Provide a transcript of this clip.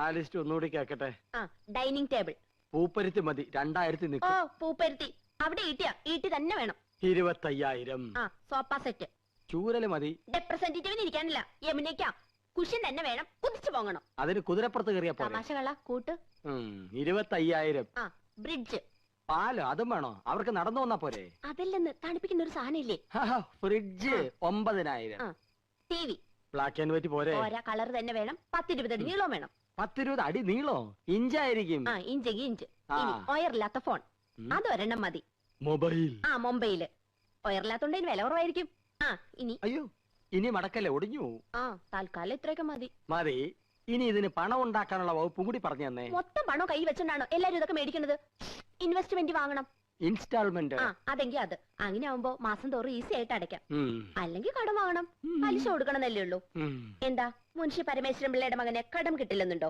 ആ ലിസ്റ്റ് ഒന്നുകൂടി കേക്കട്ടെ. Dining table. പൂപ്പരുത്തി മതി, 2000 നിൽക്കും. പൂപ്പരുത്തി അവിടെ ഈട്ടി തന്നെ വേണം. 25,000. Sofa set. ചൂരല് മതി. റെപ്രസെന്റേറ്റീവിന് ഇരിക്കാനില്ല, യമുനയ്ക്കാ. കുഷ്യൻ തന്നെ വേണം, കുതിച്ചു പോകണം. അതിന് കുതിരപ്പുറത്ത് കയറിയ തമാശകള കൂട്ട്. 25,000. ബ്രിഡ്ജ്. പാലോ അതും വേണോ? അവർക്ക് നടന്നു വന്നാ പോരെ? അതല്ലെന്ന്, തണുപ്പിക്കുന്ന ഒരു സാധനം ഇല്ലേ? Fridge 9,000. TV. Black and white പോരെ? കളർ തന്നെ വേണം. 10-20 അടി നീളം വേണം. 10-20 അടി നീളോ? ഇഞ്ചായിരിക്കും. ഇഞ്ച്. ഒയറില്ലാത്ത ഫോൺ, അതൊരെണ്ണം മതി. മൊബൈല്. ഒയറില്ലാത്തോണ്ട് വില കുറവായിരിക്കും. അയ്യോ, ഇനി മടക്കല്ലേ, ഒടിഞ്ഞു. തൽക്കാലം ഇത്രയൊക്കെ മതി. ഇനി ഇതിന് പണം ഉണ്ടാക്കാനുള്ള വകുപ്പും കൂടി പറഞ്ഞു തന്നെ. മൊത്തം പണം കൈ വെച്ചോണ്ടാണോ എല്ലാരും ഇതൊക്കെ മേടിക്കുന്നത്? ഇൻവെസ്റ്റ്മെന്റ് വാങ്ങണം. ഇൻസ്റ്റാൾമെന്റ്. അതെങ്കിൽ അത് അങ്ങനെ ആവുമ്പോ മാസം തോറും ഈസി ആയിട്ട് അടയ്ക്കാം. അല്ലെങ്കിൽ കടം വാങ്ങണം, പലിശ കൊടുക്കണമെന്നല്ലേ ഉള്ളൂ. എന്താ മുൻഷി പരമേശ്വരൻ പിള്ളയുടെ മകനെ കടം കിട്ടില്ലെന്നുണ്ടോ?